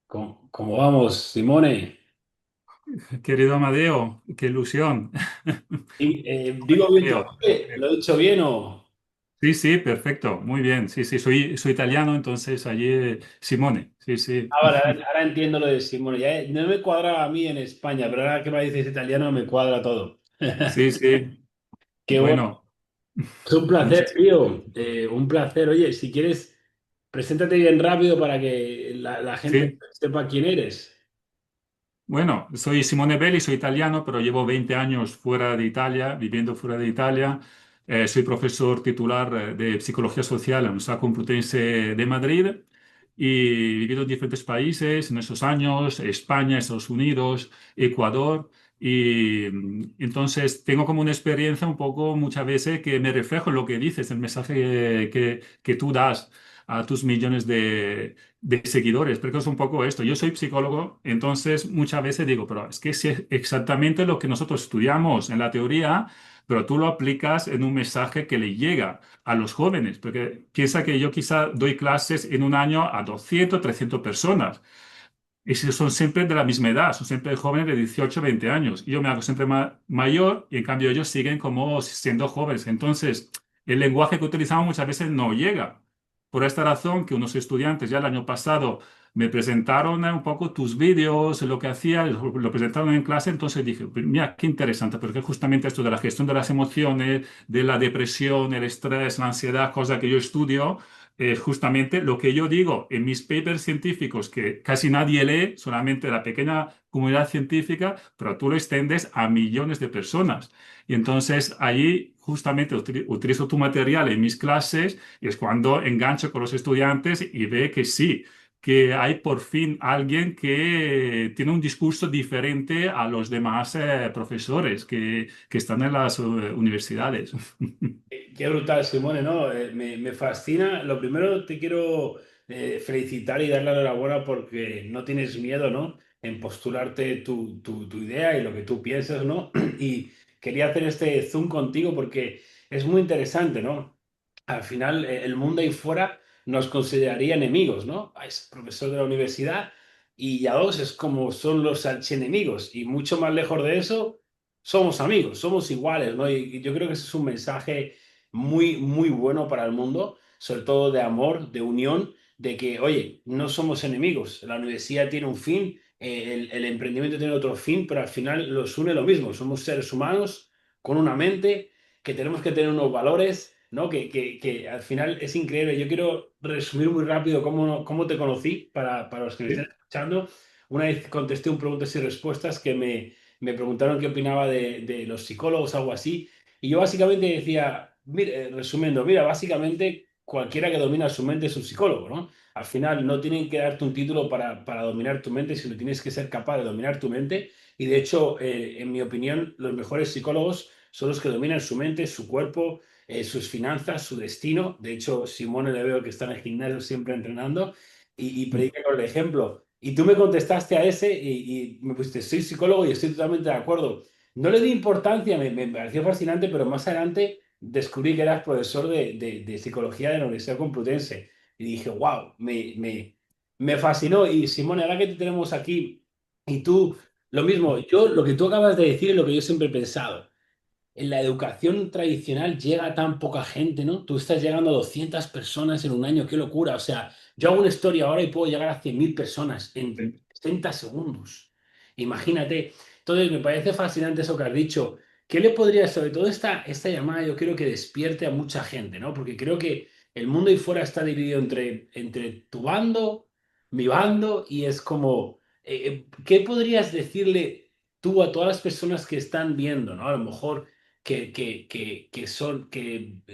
¿Cómo vamos, Simone? Querido Amadeo, qué ilusión. ¿Digo bien tu Creo. nombre? ¿Lo he dicho bien o...? Sí, sí, perfecto, muy bien. Sí, sí, soy italiano, entonces allí Simone. Sí, sí. Ah, vale, ahora entiendo lo de Simone. No me cuadraba a mí en España, pero ahora que me dices italiano me cuadra todo. Sí, sí. Qué bueno. Bueno, Es un placer, muchísimas tío. gracias. Un placer. Oye, si quieres, preséntate bien rápido para que la gente Sí. sepa quién eres. Bueno, soy Simone Belli, soy italiano, pero llevo 20 años fuera de Italia, viviendo fuera de Italia. Soy profesor titular de Psicología Social en la Universidad Complutense de Madrid y he vivido en diferentes países en esos años, España, Estados Unidos, Ecuador. Y entonces tengo como una experiencia un poco muchas veces que me reflejo en lo que dices, el mensaje que tú das a tus millones de seguidores, porque es un poco esto. Yo soy psicólogo, entonces muchas veces digo, pero es que es exactamente lo que nosotros estudiamos en la teoría, pero tú lo aplicas en un mensaje que le llega a los jóvenes, porque piensa que yo quizá doy clases en un año a 200, 300 personas. Y si son siempre de la misma edad, son siempre jóvenes de 18, 20 años. Y yo me hago siempre mayor y en cambio ellos siguen como siendo jóvenes. Entonces, el lenguaje que utilizamos muchas veces no llega. Por esta razón que unos estudiantes ya el año pasado me presentaron un poco tus vídeos, lo que hacía, lo presentaron en clase, entonces dije, "Pues mira, qué interesante, porque justamente esto de la gestión de las emociones, de la depresión, el estrés, la ansiedad, cosa que yo estudio, es justamente lo que yo digo en mis papers científicos, que casi nadie lee, solamente la pequeña comunidad científica, pero tú lo extendes a millones de personas. Y entonces ahí justamente utilizo tu material en mis clases y es cuando engancho con los estudiantes y ve que sí, que hay por fin alguien que tiene un discurso diferente a los demás profesores que están en las universidades. Qué brutal, Simone, ¿no? Me fascina. Lo primero te quiero felicitar y dar la enhorabuena porque no tienes miedo, ¿no? En postularte tu idea y lo que tú piensas, ¿no? Y quería hacer este Zoom contigo porque es muy interesante, ¿no? Al final, el mundo ahí fuera nos consideraría enemigos, ¿no? Ah, es profesor de la universidad y ya dos es como son los archienemigos y mucho más lejos de eso, somos amigos, somos iguales, ¿no? Y yo creo que ese es un mensaje muy, muy bueno para el mundo, sobre todo de amor, de unión, de que, oye, no somos enemigos, la universidad tiene un fin, el emprendimiento tiene otro fin, pero al final los une lo mismo, somos seres humanos con una mente, que tenemos que tener unos valores, ¿no? Que al final es increíble. Yo quiero resumir muy rápido cómo te conocí para los que me estén Sí. escuchando. Una vez contesté un preguntas y respuestas que me preguntaron qué opinaba de los psicólogos, algo así. Y yo básicamente decía, mira, resumiendo, mira, básicamente cualquiera que domina su mente es un psicólogo, ¿no? Al final no tienen que darte un título para dominar tu mente, sino tienes que ser capaz de dominar tu mente. Y de hecho, en mi opinión, los mejores psicólogos son los que dominan su mente, su cuerpo, sus finanzas, su destino. De hecho, Simone le veo que está en el gimnasio siempre entrenando y predica con el ejemplo. Y tú me contestaste a ese y me pusiste, soy psicólogo y estoy totalmente de acuerdo. No le di importancia, me pareció fascinante, pero más adelante descubrí que eras profesor de psicología de la Universidad Complutense. Y dije, wow, me fascinó. Y Simone, ahora que te tenemos aquí, y tú, lo mismo, yo lo que tú acabas de decir es lo que yo siempre he pensado. En la educación tradicional llega tan poca gente, ¿no? Tú estás llegando a 200 personas en un año, qué locura. O sea, yo hago una historia ahora y puedo llegar a 100.000 personas en 60 segundos. Imagínate. Entonces, me parece fascinante eso que has dicho. ¿Qué le podría, sobre todo esta llamada, yo creo que despierte a mucha gente, ¿no? Porque creo que el mundo ahí fuera está dividido entre tu bando, mi bando, y es como, ¿qué podrías decirle tú a todas las personas que están viendo, ¿no? A lo mejor que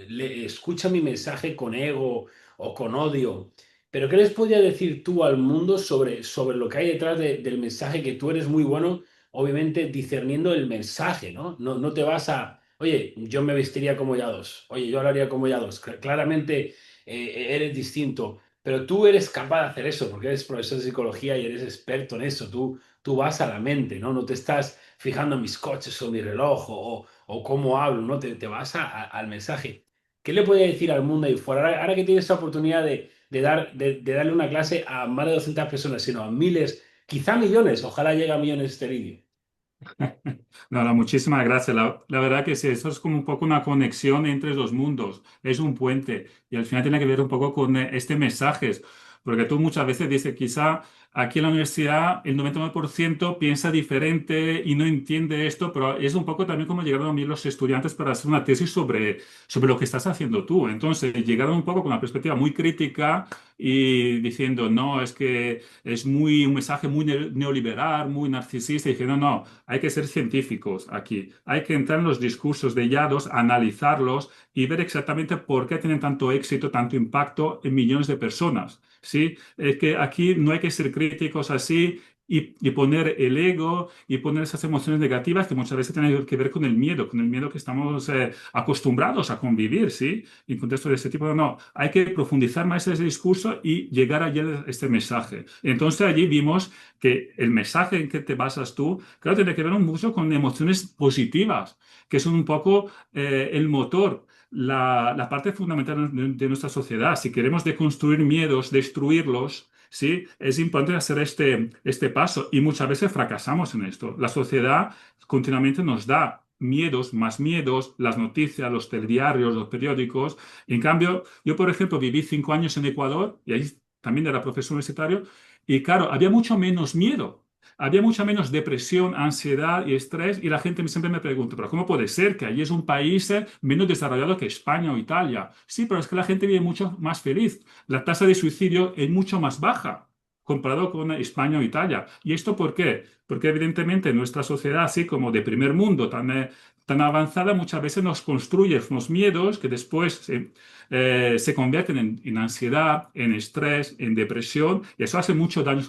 le escuchan mi mensaje con ego o con odio. Pero ¿qué les podría decir tú al mundo sobre lo que hay detrás del mensaje? Que tú eres muy bueno, obviamente, discerniendo el mensaje, ¿no? No te vas a, oye, yo me vestiría como Yados, oye, yo hablaría como Yados. Claramente eres distinto, pero tú eres capaz de hacer eso porque eres profesor de psicología y eres experto en eso. Tú vas a la mente, ¿no? No te estás fijando en mis coches o mi reloj o cómo hablo, ¿no? Te vas al mensaje. ¿Qué le puede decir al mundo ahí fuera? Ahora que tienes esa oportunidad de de darle una clase a más de 200 personas, sino a miles, quizá millones. Ojalá llegue a millones este vídeo. No, no, muchísimas gracias. La verdad que sí, eso es como un poco una conexión entre los mundos, es un puente y al final tiene que ver un poco con este mensaje, porque tú muchas veces dices, quizá aquí en la universidad el 99% piensa diferente y no entiende esto, pero es un poco también como llegaron a mí los estudiantes para hacer una tesis sobre lo que estás haciendo tú. Entonces, llegaron un poco con una perspectiva muy crítica y diciendo, no, es que es un mensaje muy neoliberal, muy narcisista, y dije, no, no. Hay que ser científicos aquí. Hay que entrar en los discursos de Yados, analizarlos y ver exactamente por qué tienen tanto éxito, tanto impacto en millones de personas. ¿Sí? Es que aquí no hay que ser críticos así y poner el ego y poner esas emociones negativas que muchas veces tienen que ver con el miedo que estamos acostumbrados a convivir, ¿sí? En contexto de ese tipo, no, no. Hay que profundizar más ese discurso y llegar allí a este mensaje. Entonces allí vimos que el mensaje en que te basas tú, claro, tiene que ver mucho con emociones positivas, que son un poco el motor, la parte fundamental de nuestra sociedad. Si queremos deconstruir miedos, destruirlos, ¿sí? Es importante hacer este paso y muchas veces fracasamos en esto. La sociedad continuamente nos da miedos, más miedos, las noticias, los telediarios, los periódicos. En cambio, yo, por ejemplo, viví 5 años en Ecuador y ahí también era profesor universitario y claro, había mucho menos miedo. Había mucha menos depresión, ansiedad y estrés y la gente siempre me pregunta, pero ¿cómo puede ser que allí es un país menos desarrollado que España o Italia? Sí, pero es que la gente vive mucho más feliz. La tasa de suicidio es mucho más baja comparado con España o Italia. ¿Y esto por qué? Porque evidentemente nuestra sociedad, así como de primer mundo, tan avanzada, muchas veces nos construye unos miedos que después se convierten en ansiedad, en estrés, en depresión, y eso hace mucho daño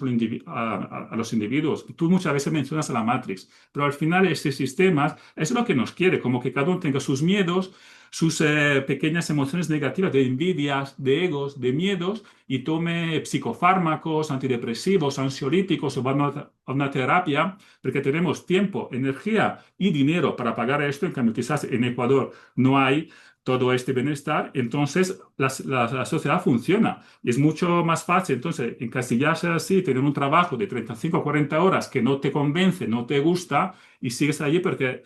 a los individuos. Tú muchas veces mencionas a la Matrix, pero al final este sistema es lo que nos quiere, como que cada uno tenga sus miedos, sus pequeñas emociones negativas de envidias, de egos, de miedos, y tome psicofármacos, antidepresivos, ansiolíticos o va a una terapia, porque tenemos tiempo, energía y dinero para pagar esto. En cambio, quizás en Ecuador no hay todo este bienestar, entonces la sociedad funciona y es mucho más fácil. Entonces, encasillarse así, tener un trabajo de 35 o 40 horas que no te convence, no te gusta y sigues allí porque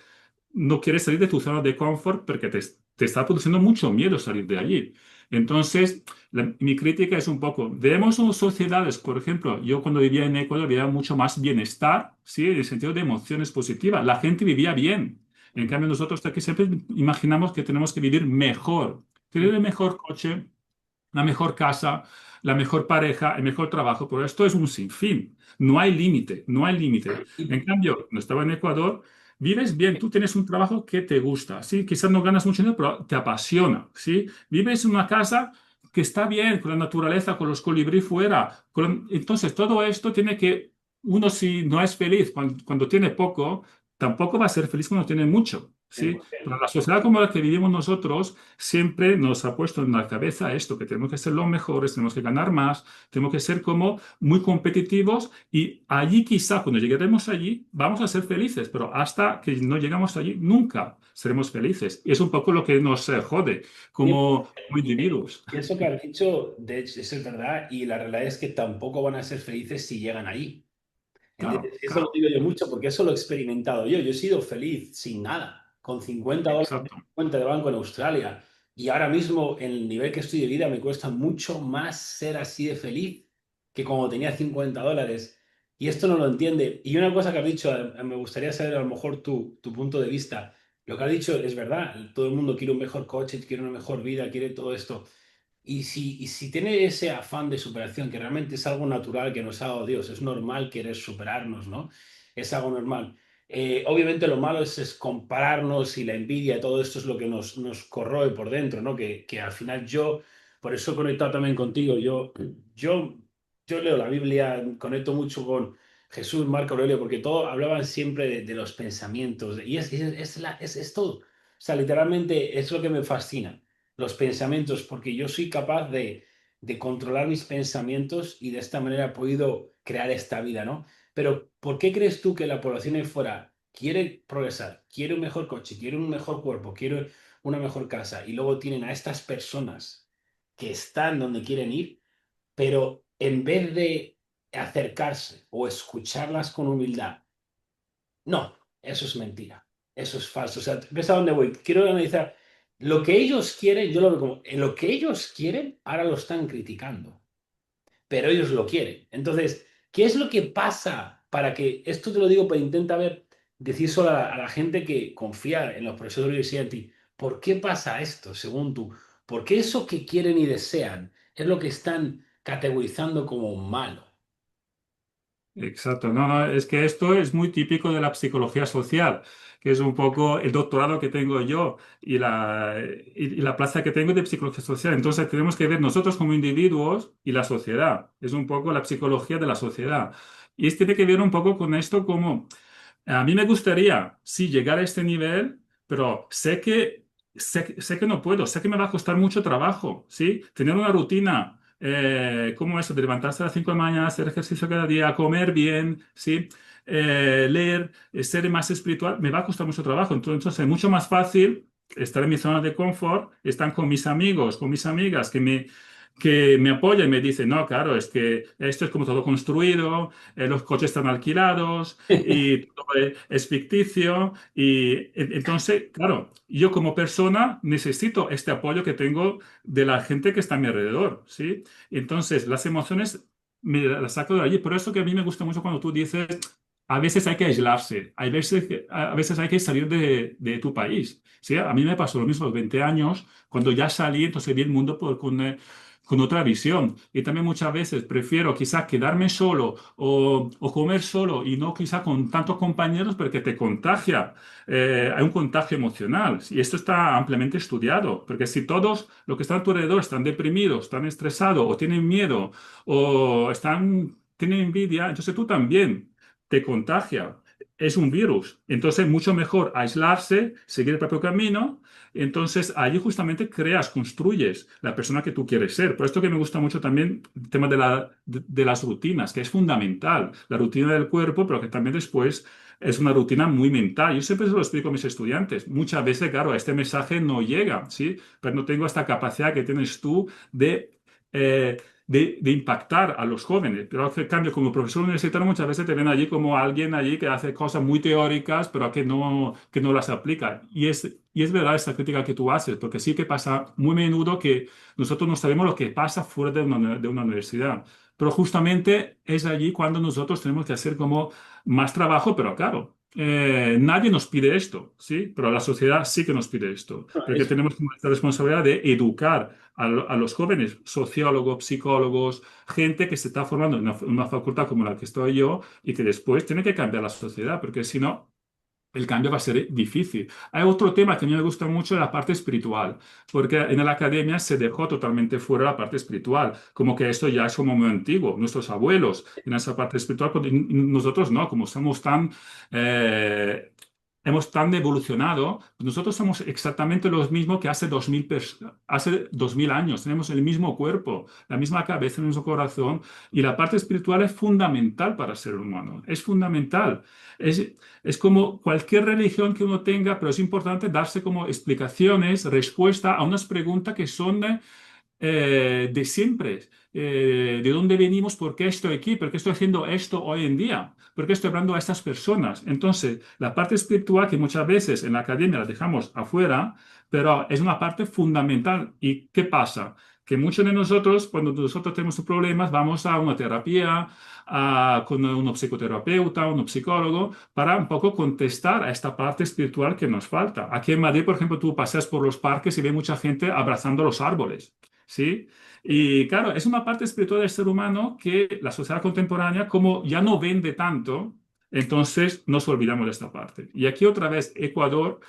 no quieres salir de tu zona de confort porque te está produciendo mucho miedo salir de allí. Entonces, mi crítica es un poco, vemos unas sociedades, por ejemplo, yo cuando vivía en Ecuador había mucho más bienestar, ¿sí? En el sentido de emociones positivas. La gente vivía bien. En cambio, nosotros aquí siempre imaginamos que tenemos que vivir mejor, tener el mejor coche, la mejor casa, la mejor pareja, el mejor trabajo, pero esto es un sinfín. No hay límite, no hay límite. En cambio, cuando estaba en Ecuador, vives bien, tú tienes un trabajo que te gusta, ¿sí? Quizás no ganas mucho dinero, pero te apasiona, ¿sí? Vives en una casa que está bien, con la naturaleza, con los colibrí fuera. Entonces, todo esto tiene que, uno si no es feliz cuando tiene poco, tampoco va a ser feliz cuando tiene mucho, ¿sí? Pero la sociedad como la que vivimos nosotros siempre nos ha puesto en la cabeza esto, que tenemos que ser los mejores, tenemos que ganar más, tenemos que ser como muy competitivos y allí quizá cuando lleguemos allí vamos a ser felices, pero hasta que no llegamos allí nunca seremos felices. Y es un poco lo que nos jode como individuos. Y eso que has dicho, de hecho, eso es verdad, y la realidad es que tampoco van a ser felices si llegan ahí. Claro, Eso lo claro, digo yo mucho porque eso lo he experimentado yo. Yo he sido feliz sin nada, con 50 dólares en exacto. mi cuenta de banco en Australia. Y ahora mismo, en el nivel que estoy de vida, me cuesta mucho más ser así de feliz que como tenía 50 dólares. Y esto no lo entiende. Y una cosa que has dicho, me gustaría saber a lo mejor tu punto de vista. Lo que has dicho es verdad. Todo el mundo quiere un mejor coche, quiere una mejor vida, quiere todo esto. Y si tiene ese afán de superación, que realmente es algo natural que nos ha dado Dios, es normal querer superarnos, ¿no? Es algo normal. Obviamente lo malo es compararnos y la envidia, todo esto es lo que nos corroe por dentro, ¿no? Que al final yo, por eso he conectado también contigo, yo, yo leo la Biblia, conecto mucho con Jesús, Marco Aurelio, porque todos hablaban siempre de los pensamientos, y es todo. O sea, literalmente es lo que me fascina los pensamientos, porque yo soy capaz de controlar mis pensamientos y de esta manera he podido crear esta vida, ¿no? Pero ¿por qué crees tú que la población ahí fuera quiere progresar, quiere un mejor coche, quiere un mejor cuerpo, quiere una mejor casa y luego tienen a estas personas que están donde quieren ir? pero en vez de acercarse o escucharlas con humildad, no, eso es mentira, eso es falso. O sea, ¿ves a dónde voy? Quiero analizar lo que ellos quieren, yo lo veo como, en lo que ellos quieren, ahora lo están criticando, pero ellos lo quieren. Entonces, ¿qué es lo que pasa para que, esto te lo digo, pero intenta ver, decir solo a la gente que confía en los profesores de universidad en ti, ¿por qué pasa esto, según tú? ¿Por qué eso que quieren y desean es lo que están categorizando como malo? Exacto, no, no, es que esto es muy típico de la psicología social, que es un poco el doctorado que tengo yo y la plaza que tengo de psicología social. Entonces tenemos que ver nosotros como individuos y la sociedad. Es un poco la psicología de la sociedad. Y tiene que ver un poco con esto como a mí me gustaría, sí, llegar a este nivel, pero sé que no puedo, sé que me va a costar mucho trabajo, ¿sí? Tener una rutina como eso, de levantarse a las 5 de la mañana, hacer ejercicio cada día, comer bien, ¿sí? Leer, ser más espiritual, me va a costar mucho trabajo. Entonces es mucho más fácil estar en mi zona de confort, estar con mis amigos, con mis amigas que me apoyan y me dicen, no, claro, es que esto es como todo construido, los coches están alquilados y todo es ficticio. Y entonces, claro, yo como persona necesito este apoyo que tengo de la gente que está a mi alrededor, ¿sí? Entonces, las emociones me las saco de allí. Por eso que a mí me gusta mucho cuando tú dices, a veces hay que aislarse, a veces hay que salir de tu país, ¿sí? A mí me pasó lo mismo a los 20 años, cuando ya salí, entonces vi el mundo con otra visión. Y también muchas veces prefiero quizás quedarme solo o comer solo y no quizá con tantos compañeros porque te contagia. Hay un contagio emocional y esto está ampliamente estudiado, porque si todos los que están a tu alrededor están deprimidos, están estresados o tienen miedo o tienen envidia, entonces tú también te contagia. Es un virus. Entonces, mucho mejor aislarse, seguir el propio camino. Entonces, allí justamente creas, construyes la persona que tú quieres ser. Por esto que me gusta mucho también el tema de las rutinas, que es fundamental. La rutina del cuerpo, pero que también después es una rutina muy mental. Yo siempre se lo explico a mis estudiantes. Muchas veces, claro, este mensaje no llega, ¿sí? Pero no tengo esta capacidad que tienes tú eh, de impactar a los jóvenes. Pero en cambio, como profesor universitario, muchas veces te ven allí como alguien allí que hace cosas muy teóricas, pero que no las aplica. Y es verdad esta crítica que tú haces, porque sí que pasa muy a menudo que nosotros no sabemos lo que pasa fuera de una universidad. Pero justamente es allí cuando nosotros tenemos que hacer como más trabajo, pero claro. Nadie nos pide esto, ¿sí? Pero la sociedad sí que nos pide esto, porque Es tenemos como esta responsabilidad de educar a los jóvenes, sociólogos, psicólogos, gente que se está formando en una facultad como la que estoy yo y que después tiene que cambiar la sociedad, porque si no, el cambio va a ser difícil. Hay otro tema que a mí me gusta mucho, la parte espiritual, porque en la academia se dejó totalmente fuera la parte espiritual, como que esto ya es como muy antiguo. Nuestros abuelos en esa parte espiritual, pues, y nosotros no, como somos eh, hemos tan evolucionado, nosotros somos exactamente los mismos que hace 2000 años. Tenemos el mismo cuerpo, la misma cabeza, el mismo corazón, y la parte espiritual es fundamental para el ser humano. Es fundamental. Es como cualquier religión que uno tenga, pero es importante darse como explicaciones, respuesta a unas preguntas que son de siempre. ¿De dónde venimos? ¿Por qué estoy aquí? ¿Por qué estoy haciendo esto hoy en día? ¿Por qué estoy hablando a estas personas? Entonces, la parte espiritual que muchas veces en la academia la dejamos afuera, pero es una parte fundamental. ¿Y qué pasa? Que muchos de nosotros, cuando nosotros tenemos problemas, vamos a una terapia, con un psicoterapeuta, un psicólogo, para un poco contestar a esta parte espiritual que nos falta. Aquí en Madrid, por ejemplo, tú paseas por los parques y ves mucha gente abrazando los árboles. ¿Sí? Y claro, es una parte espiritual del ser humano que la sociedad contemporánea, como ya no vende tanto, entonces nos olvidamos de esta parte. Y aquí otra vez Ecuador,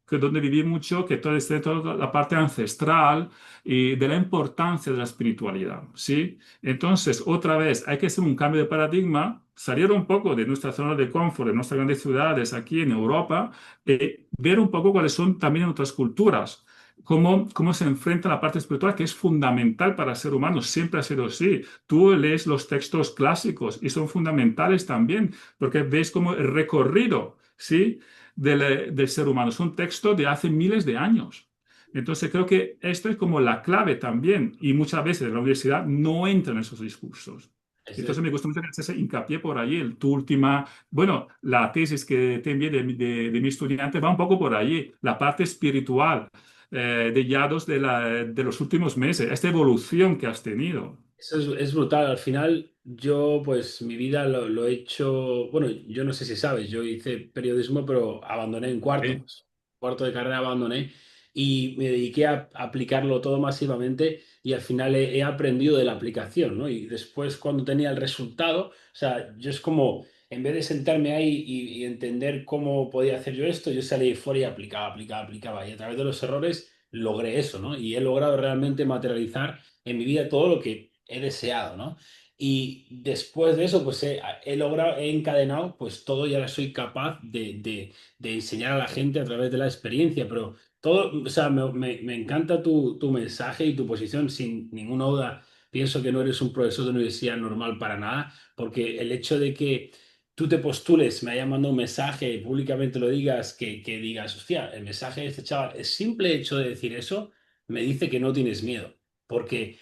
que donde viví mucho, que toda la parte ancestral y de la importancia de la espiritualidad, ¿sí? Entonces, otra vez, hay que hacer un cambio de paradigma, salir un poco de nuestra zona de confort, de nuestras grandes ciudades aquí en Europa, ver un poco cuáles son también otras culturas. Cómo se enfrenta la parte espiritual, que es fundamental para el ser humano, siempre ha sido así. Tú lees los textos clásicos y son fundamentales también, porque ves como el recorrido, ¿sí? del ser humano. Son textos de hace miles de años. Entonces creo que esto es como la clave también y muchas veces en la universidad no entran esos discursos. Eso es, Entonces me gusta mucho que haces hincapié por allí. Tu última, bueno, la tesis que te envié de mi estudiante va un poco por allí, la parte espiritual de Yados de los últimos meses, esta evolución que has tenido. eso es brutal. Al final, yo, pues, mi vida lo he hecho. Bueno, yo no sé si sabes, yo hice periodismo, pero abandoné en cuarto. Sí. Pues, cuarto de carrera abandoné y me dediqué a aplicarlo todo masivamente y al final he aprendido de la aplicación, ¿no? Y después, cuando tenía el resultado, o sea, yo es como, en vez de sentarme ahí y entender cómo podía hacer yo esto, yo salí fuera y aplicaba, aplicaba, aplicaba. Y a través de los errores logré eso, ¿no? Y he logrado realmente materializar en mi vida todo lo que he deseado, ¿no? Y después de eso, pues he logrado, he encadenado, pues todo y ahora soy capaz de enseñar a la gente a través de la experiencia, pero todo, o sea, me encanta tu mensaje y tu posición, sin ninguna duda. Pienso que no eres un profesor de universidad normal para nada, porque el hecho de que tú te postules, me hayan mandado un mensaje y públicamente lo digas, que digas, hostia, el mensaje de este chaval, el simple hecho de decir eso me dice que no tienes miedo, porque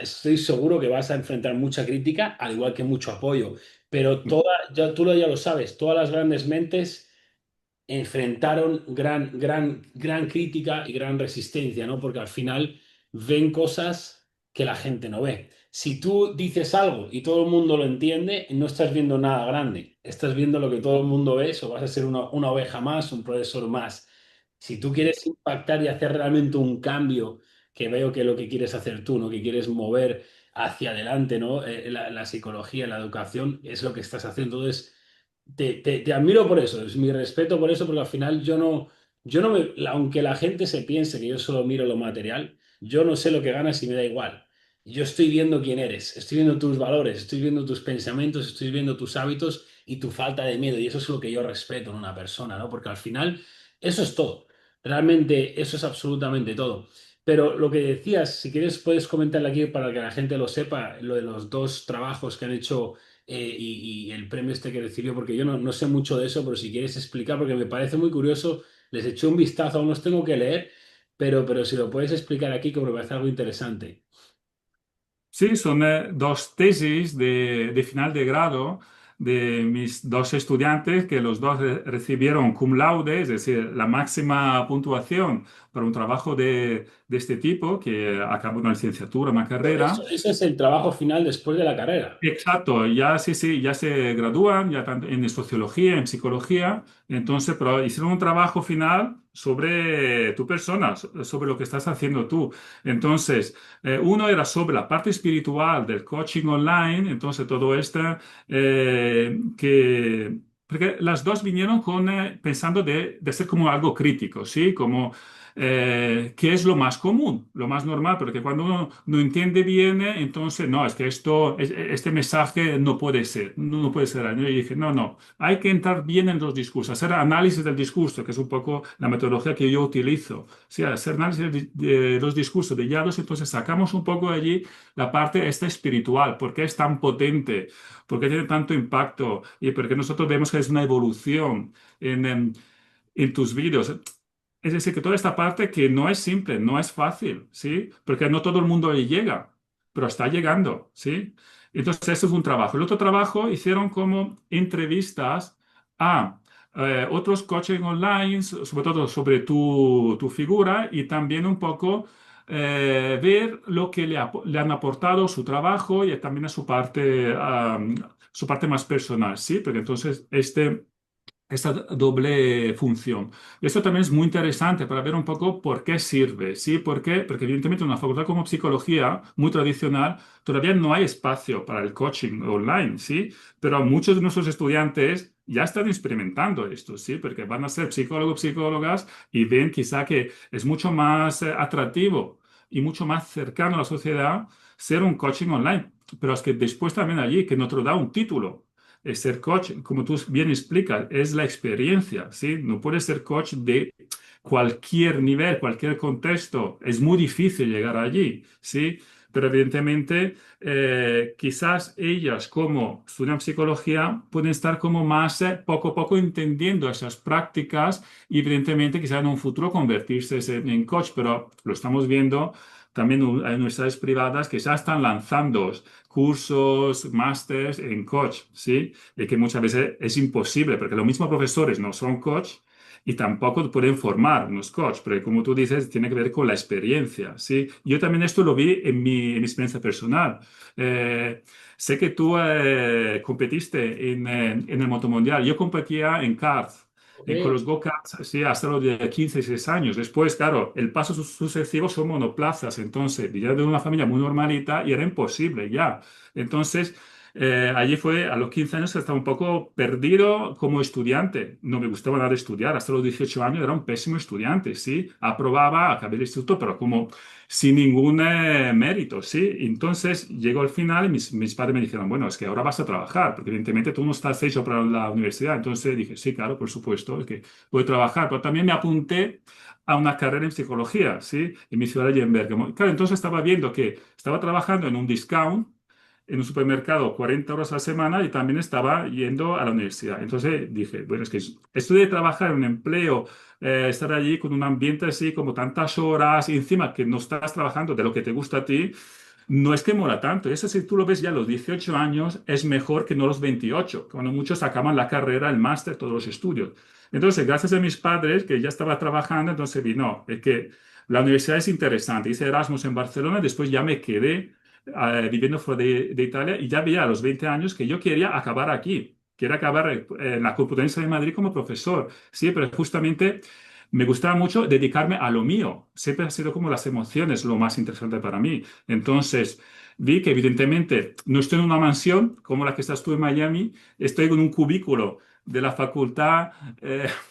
estoy seguro que vas a enfrentar mucha crítica, al igual que mucho apoyo, pero ya, ya lo sabes, todas las grandes mentes enfrentaron gran crítica y gran resistencia, ¿no? Porque al final ven cosas que la gente no ve. Si tú dices algo y todo el mundo lo entiende, no estás viendo nada grande, estás viendo lo que todo el mundo ve, o vas a ser una oveja más, un profesor más. Si tú quieres impactar y hacer realmente un cambio, que veo que lo que quieres hacer tú, ¿no? Que quieres mover hacia adelante, ¿no? La psicología, la educación, es lo que estás haciendo. Entonces, te admiro por eso, es mi respeto por eso, porque al final yo no aunque la gente se piense que yo solo miro lo material, yo no sé lo que ganas y me da igual. Yo estoy viendo quién eres, estoy viendo tus valores, estoy viendo tus pensamientos, estoy viendo tus hábitos y tu falta de miedo. Y eso es lo que yo respeto en una persona, ¿no? Porque al final eso es todo. Realmente eso es absolutamente todo. Pero lo que decías, si quieres puedes comentarle aquí para que la gente lo sepa, lo de los dos trabajos que han hecho y el premio este que recibió, porque yo no sé mucho de eso, pero si quieres explicar, porque me parece muy curioso, les eché un vistazo, aún los tengo que leer, pero si lo puedes explicar aquí, que me parece algo interesante. Sí, son dos tesis de final de grado de mis dos estudiantes que los dos recibieron cum laude, es decir, la máxima puntuación para un trabajo de este tipo, que acabó una licenciatura, una carrera. Eso es el trabajo final después de la carrera. Exacto, ya sí, sí, ya se gradúan, ya tanto en sociología, en psicología, entonces, pero hicieron un trabajo final sobre tu persona, sobre lo que estás haciendo tú. Entonces, uno era sobre la parte espiritual del coaching online, entonces todo esto porque las dos vinieron con, pensando de ser como algo crítico, ¿sí? Como ¿qué es lo más común, lo más normal? Porque cuando uno no entiende bien, entonces, no, es que este mensaje no puede ser, no puede ser. Yo dije, no, no, hay que entrar bien en los discursos, hacer análisis del discurso, que es un poco la metodología que yo utilizo. Sí, hacer análisis de los discursos de Yados, entonces sacamos un poco de allí la parte esta espiritual, por qué es tan potente, por qué tiene tanto impacto y porque nosotros vemos que es una evolución en tus vídeos. Es decir, que toda esta parte que no es simple, no es fácil, ¿sí? Porque no todo el mundo ahí llega, pero está llegando, ¿sí? Entonces, eso es un trabajo. El otro trabajo hicieron como entrevistas a otros coaching online, sobre todo sobre tu figura y también un poco ver lo que le han aportado su trabajo y también a su parte más personal, ¿sí? Porque entonces esta doble función. Y esto también es muy interesante para ver un poco por qué sirve, ¿sí? ¿Por qué? Porque evidentemente en una facultad como psicología, muy tradicional, todavía no hay espacio para el coaching online, ¿sí? Pero muchos de nuestros estudiantes ya están experimentando esto, ¿sí? Porque van a ser psicólogos, psicólogas y ven quizá que es mucho más atractivo y mucho más cercano a la sociedad ser un coaching online. Pero es que después también allí, que no te lo da un título. Ser coach, como tú bien explicas, es la experiencia, ¿sí? No puedes ser coach de cualquier nivel, cualquier contexto. Es muy difícil llegar allí, ¿sí? pero evidentemente quizás ellas como estudian psicología pueden estar como más poco a poco entendiendo esas prácticas y evidentemente quizás en un futuro convertirse en coach, pero lo estamos viendo. También hay universidades privadas que ya están lanzando cursos, másters en coach, ¿sí? Y que muchas veces es imposible, porque los mismos profesores no son coach y tampoco pueden formar unos coach, pero como tú dices, tiene que ver con la experiencia, ¿sí? Yo también esto lo vi en mi experiencia personal. Eh, Sé que tú competiste en el motomundial. Yo competía en kart. Con Ok. los go-karts, sí, hasta los de 15, 16 años. Después, claro, el paso sucesivo son monoplazas. Entonces, yo de una familia muy normalita y era imposible ya. Entonces, allí fue a los 15 años que estaba un poco perdido como estudiante. No me gustaba nada estudiar. Hasta los 18 años era un pésimo estudiante, ¿sí? Aprobaba, acabé el instituto, pero como sin ningún mérito, ¿sí? Entonces llegó al final y mis padres me dijeron, bueno, es que ahora vas a trabajar, porque evidentemente tú no estás hecho para la universidad. Entonces dije, sí, claro, por supuesto, es que voy a trabajar. Pero también me apunté a una carrera en psicología, ¿sí? En mi ciudad de Lemberg. Claro, entonces estaba viendo que estaba trabajando en un discount en un supermercado 40 horas a la semana y también estaba yendo a la universidad. Entonces dije, bueno, es que esto de trabajar en un empleo, estar allí con un ambiente así, como tantas horas, y encima que no estás trabajando de lo que te gusta a ti, no es que mola tanto. Eso si tú lo ves ya a los 18 años, es mejor que no los 28, cuando muchos acaban la carrera, el máster, todos los estudios. Entonces, gracias a mis padres, que ya estaba trabajando, entonces vi, no, es que la universidad es interesante. Hice Erasmus en Barcelona, después ya me quedé viviendo fuera de Italia y ya veía a los 20 años que yo quería acabar aquí. Quería acabar en la Complutense de Madrid como profesor. Sí, pero justamente me gustaba mucho dedicarme a lo mío. Siempre ha sido como las emociones lo más interesante para mí. Entonces, vi que evidentemente no estoy en una mansión como la que estás tú en Miami, estoy en un cubículo de la Facultad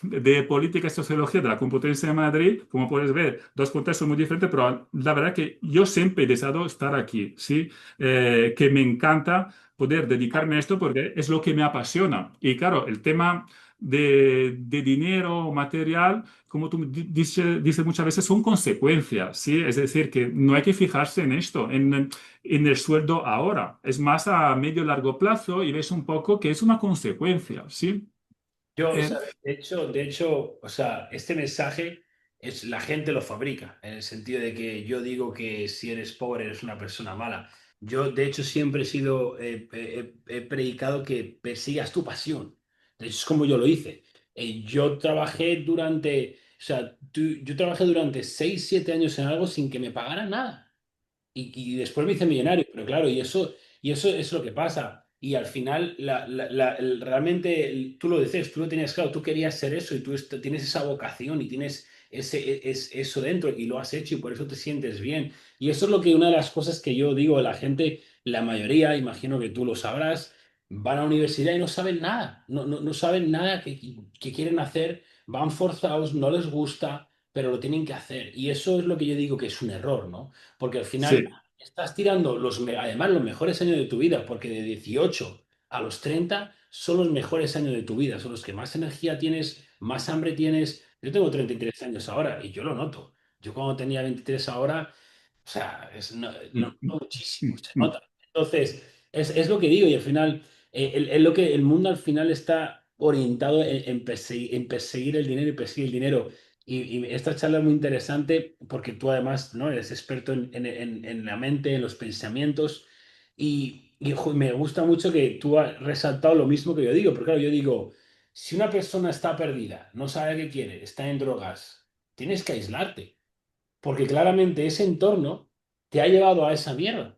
de Política y Sociología de la Complutense de Madrid. Como puedes ver, dos contextos muy diferentes, pero la verdad que yo siempre he deseado estar aquí, ¿sí? Que me encanta poder dedicarme a esto porque es lo que me apasiona. Y claro, el tema de dinero material, como tú dices muchas veces, son consecuencias, ¿sí? Es decir, que no hay que fijarse en esto, en el sueldo ahora. Es más a medio largo plazo y ves un poco que es una consecuencia, ¿sí? Yo, o Eh, sea, de hecho, o sea, este mensaje es la gente lo fabrica, en el sentido de que yo digo que si eres pobre eres una persona mala. Yo, de hecho, siempre he sido, he predicado que persigas tu pasión. De hecho, es como yo lo hice. Yo trabajé durante, o sea, yo trabajé durante 6 7 años en algo sin que me pagaran nada. Y después me hice millonario, pero claro, y eso es lo que pasa. Y al final, realmente, tú lo dices, tú lo tenías claro, tú querías ser eso y tú tienes esa vocación y tienes eso dentro y lo has hecho y por eso te sientes bien. Y eso es lo que una de las cosas que yo digo a la gente, la mayoría, imagino que tú lo sabrás, van a la universidad y no saben nada, no saben nada que quieren hacer, van forzados, no les gusta, pero lo tienen que hacer. Y eso es lo que yo digo que es un error, ¿no? Porque al final sí, estás tirando además los mejores años de tu vida, porque de 18 a los 30 son los mejores años de tu vida, son los que más energía tienes, más hambre tienes. Yo tengo 33 años ahora y yo lo noto. Yo cuando tenía 23 ahora, o sea, mm, no muchísimo, mm, se mm, nota. Entonces, es lo que digo y al final, lo que el mundo al final está orientado en perseguir el dinero y perseguir el dinero. Y esta charla es muy interesante porque tú además, ¿no? Eres experto en la mente, en los pensamientos y me gusta mucho que tú has resaltado lo mismo que yo digo, porque claro, yo digo, si una persona está perdida, no sabe qué quiere, está en drogas, tienes que aislarte, porque claramente ese entorno te ha llevado a esa mierda.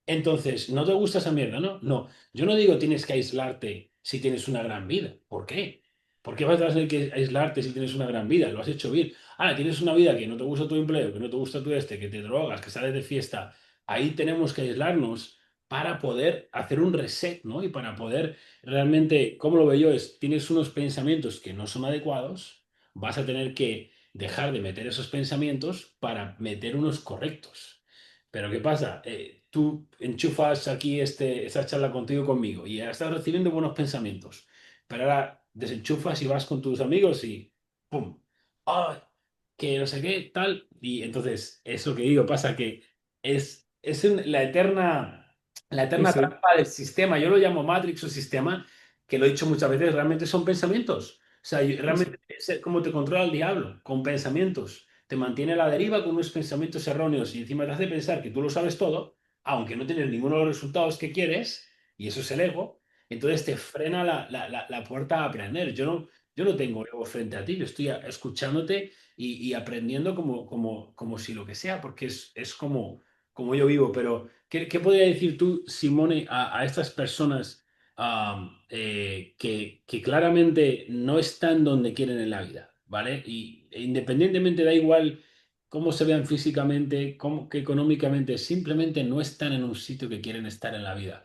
Entonces, ¿no te gusta esa mierda? No, no. Yo no digo tienes que aislarte si tienes una gran vida. ¿Por qué? ¿Por qué vas a tener que aislarte si tienes una gran vida? Lo has hecho bien. Ah, tienes una vida que no te gusta tu empleo, que no te gusta que te drogas, que sales de fiesta. Ahí tenemos que aislarnos para poder hacer un reset, ¿no? Y para poder realmente, ¿cómo lo veo yo? Tienes unos pensamientos que no son adecuados, vas a tener que dejar de meter esos pensamientos para meter unos correctos. Pero ¿qué pasa? Tú enchufas aquí esta charla contigo conmigo y ya estás recibiendo buenos pensamientos, pero ahora desenchufas y vas con tus amigos y ¡pum! ¡Ah! Que no sé qué, tal. Y entonces, es lo que digo, pasa que es la Sí, eterna sí. trampa del sistema. Yo lo llamo Matrix o sistema, que lo he dicho muchas veces, realmente son pensamientos. O sea, Sí, sí. realmente es como te controla el diablo, con pensamientos. Te mantiene a la deriva con unos pensamientos erróneos y encima te hace pensar que tú lo sabes todo, aunque no tienes ninguno de los resultados que quieres, y eso es el ego. Entonces te frena la puerta a aprender. Yo no tengo ego frente a ti, yo estoy escuchándote y aprendiendo como si lo que sea, porque es como yo vivo. Pero, ¿qué podría decir tú, Simone, a estas personas que claramente no están donde quieren en la vida, ¿vale? Y independientemente, da igual cómo se vean físicamente, cómo, que económicamente, simplemente no están en un sitio que quieren estar en la vida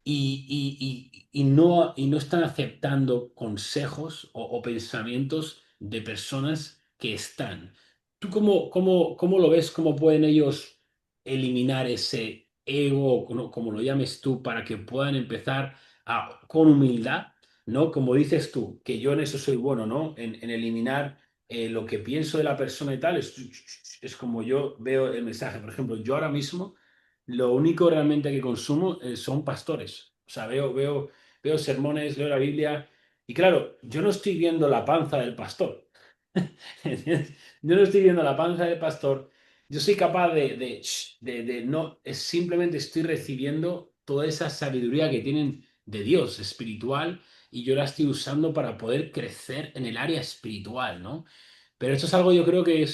y no están aceptando consejos o pensamientos de personas que están. ¿Tú cómo lo ves? ¿Cómo pueden ellos eliminar ese ego, como lo llames tú, para que puedan empezar con humildad, ¿no? Como dices tú, que yo en eso soy bueno, ¿no? En eliminar lo que pienso de la persona y tal, es como yo veo el mensaje. Por ejemplo, yo ahora mismo lo único realmente que consumo son pastores. O sea, veo sermones, leo la Biblia y claro, yo no estoy viendo la panza del pastor. ¿Entiendes? Yo no estoy viendo la panza del pastor. Yo soy capaz no, simplemente estoy recibiendo toda esa sabiduría que tienen de Dios espiritual y yo la estoy usando para poder crecer en el área espiritual, ¿no? Pero esto es algo yo creo que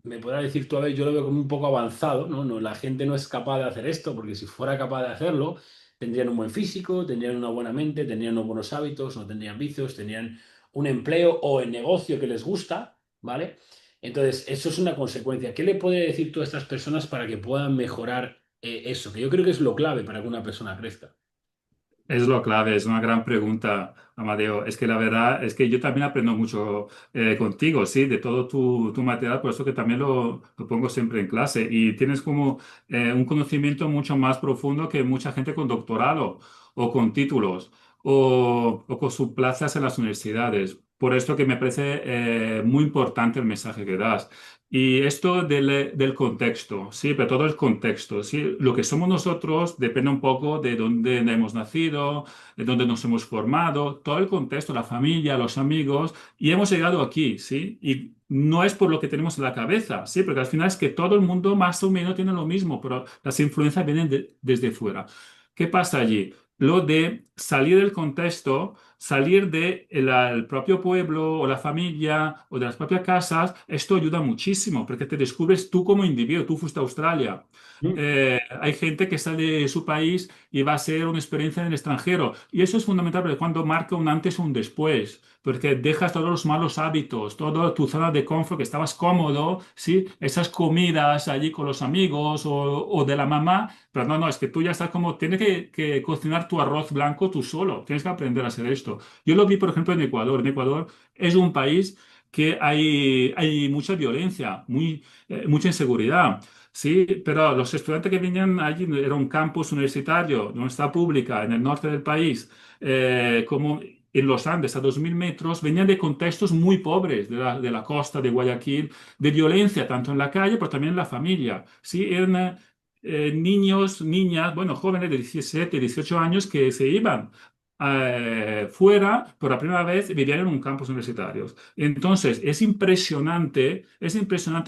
me podrás decir tú, a ver, yo lo veo como un poco avanzado, ¿no? No, la gente no es capaz de hacer esto, porque si fuera capaz de hacerlo, tendrían un buen físico, tendrían una buena mente, tendrían unos buenos hábitos, no tendrían vicios, tendrían un empleo o el negocio que les gusta, ¿vale? Entonces, eso es una consecuencia. ¿Qué le puede decir tú a estas personas para que puedan mejorar eso? Que yo creo que es lo clave para que una persona crezca. Es lo clave, es una gran pregunta, Amadeo. Es que la verdad es que yo también aprendo mucho contigo, sí, de todo tu material, por eso que también lo pongo siempre en clase. Y tienes como un conocimiento mucho más profundo que mucha gente con doctorado o con títulos o con sus plazas en las universidades. Por esto que me parece muy importante el mensaje que das. Y esto del contexto, sí, pero todo el contexto, sí, lo que somos nosotros depende un poco de dónde hemos nacido, de dónde nos hemos formado, todo el contexto, la familia, los amigos, y hemos llegado aquí, sí, y no es por lo que tenemos en la cabeza, sí, porque al final es que todo el mundo más o menos tiene lo mismo, pero las influencias vienen desde fuera. ¿Qué pasa allí? Lo de salir del contexto, salir del propio pueblo o la familia o de las propias casas, esto ayuda muchísimo porque te descubres tú como individuo. Tú fuiste a Australia. Mm. Hay gente que sale de su país y va a ser una experiencia en el extranjero. Y eso es fundamental porque cuando marca un antes o un después, porque dejas todos los malos hábitos, toda tu zona de confort, que estabas cómodo, ¿sí? Esas comidas allí con los amigos o de la mamá, pero no, no, es que tú ya estás como, tienes que cocinar tu arroz blanco tú solo, tienes que aprender a hacer esto. Yo lo vi, por ejemplo, en Ecuador. En Ecuador es un país que hay mucha violencia, mucha inseguridad. Sí, pero los estudiantes que venían allí, era un campus universitario, una universidad pública en el norte del país, como en los Andes, a 2000 metros, venían de contextos muy pobres de la costa de Guayaquil, de violencia, tanto en la calle, pero también en la familia. Sí, eran niños, niñas, bueno, jóvenes de 17, 18 años que se iban fuera por la primera vez vivían en un campus universitario. Entonces, es impresionante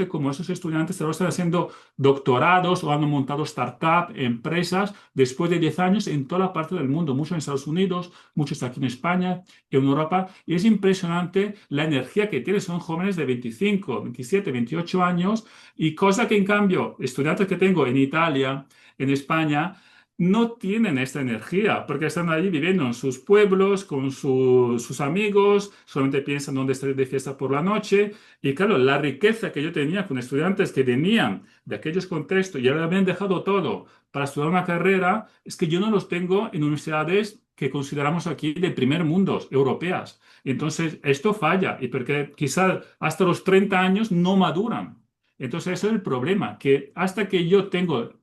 cómo esos estudiantes ahora están haciendo doctorados o han montado startups, empresas, después de 10 años en toda la parte del mundo, muchos en Estados Unidos, muchos aquí en España, en Europa, y es impresionante la energía que tienen. Son jóvenes de 25, 27, 28 años, y cosa que en cambio, estudiantes que tengo en Italia, en España, no tienen esta energía porque están allí viviendo en sus pueblos con sus amigos, solamente piensan dónde estar de fiesta por la noche. Y claro, la riqueza que yo tenía con estudiantes que venían de aquellos contextos y ahora habían dejado todo para estudiar una carrera, es que yo no los tengo en universidades que consideramos aquí de primer mundo, europeas. Entonces, esto falla y porque quizás hasta los 30 años no maduran. Entonces, ese es el problema, que hasta que yo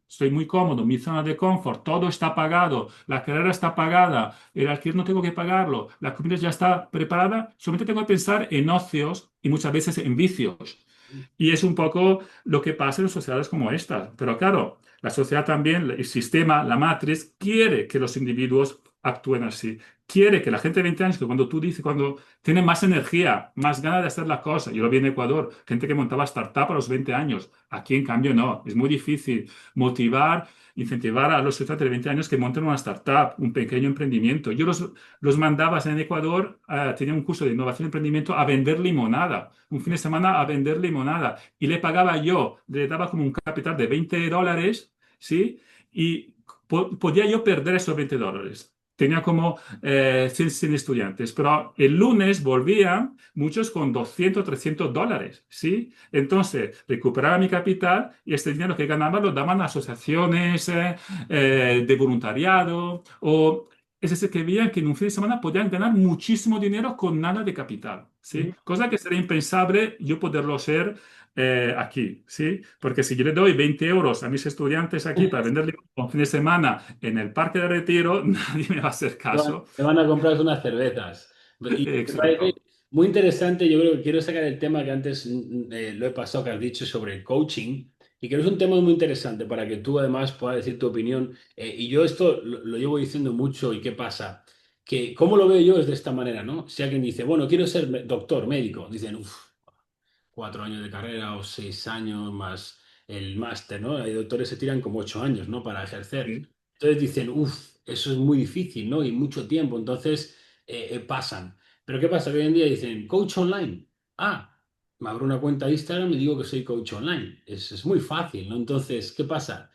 estoy muy cómodo, mi zona de confort, todo está pagado, la carrera está pagada, el alquiler no tengo que pagarlo, la comida ya está preparada, solamente tengo que pensar en ocios y muchas veces en vicios. Y es un poco lo que pasa en sociedades como esta. Pero claro, la sociedad también, el sistema, la matriz, quiere que los individuos actúen así. Quiere que la gente de 20 años, que cuando tú dices, cuando tiene más energía, más ganas de hacer las cosas. Yo lo vi en Ecuador, gente que montaba startup a los 20 años. Aquí, en cambio, no. Es muy difícil motivar, incentivar a los estudiantes de 20 años que monten una startup, un pequeño emprendimiento. Yo los mandaba en Ecuador, tenía un curso de innovación y emprendimiento, a vender limonada. Un fin de semana a vender limonada. Y le pagaba yo, le daba como un capital de $20, ¿sí? Y podía yo perder esos $20. Tenía como 100 estudiantes, pero el lunes volvían muchos con $200, $300, ¿sí? Entonces recuperaba mi capital y este dinero que ganaba lo daban a asociaciones de voluntariado o es decir, que veían que en un fin de semana podían ganar muchísimo dinero con nada de capital, ¿sí? Cosa que sería impensable yo poderlo hacer aquí, ¿sí? Porque si yo le doy 20 euros a mis estudiantes aquí para venderle un fin de semana en el Parque de Retiro, nadie me va a hacer caso. Te van a comprar unas cervezas. Y me parece Exacto. muy interesante, yo creo que quiero sacar el tema que antes lo he pasado, que has dicho sobre el coaching, y creo que es un tema muy interesante para que tú además puedas decir tu opinión. Y yo esto lo llevo diciendo mucho, ¿y qué pasa? Que cómo lo veo yo es de esta manera, ¿no? Si alguien dice, bueno, quiero ser doctor, médico, dicen, uff, 4 años de carrera o 6 años más el máster, ¿no? Hay doctores que se tiran como 8 años, ¿no? Para ejercer. Sí, Entonces dicen, uff, eso es muy difícil, ¿no? Y mucho tiempo, entonces pasan. Pero ¿qué pasa? Que hoy en día dicen, coach online. Ah, me abro una cuenta de Instagram y digo que soy coach online. Es muy fácil, ¿no? Entonces, ¿qué pasa?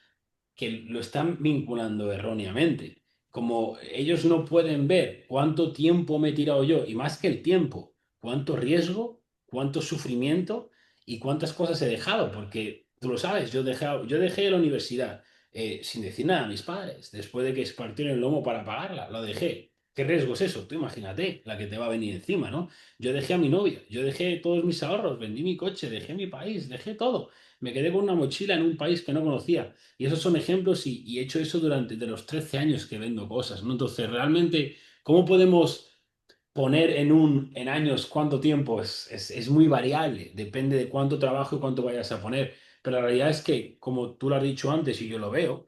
Que lo están vinculando erróneamente. Como ellos no pueden ver cuánto tiempo me he tirado yo, y más que el tiempo, cuánto riesgo, cuánto sufrimiento y cuántas cosas he dejado, porque tú lo sabes, yo dejé la universidad sin decir nada a mis padres, después de que se partieron el lomo para pagarla, lo dejé. ¿Qué riesgo es eso? Tú imagínate la que te va a venir encima, ¿no? Yo dejé a mi novia, yo dejé todos mis ahorros, vendí mi coche, dejé mi país, dejé todo. Me quedé con una mochila en un país que no conocía. Y esos son ejemplos y he hecho eso durante de los 13 años que vendo cosas, ¿no? Entonces, realmente, ¿cómo podemos poner en años cuánto tiempo? Es muy variable, depende de cuánto trabajo y cuánto vayas a poner. Pero la realidad es que, como tú lo has dicho antes y yo lo veo,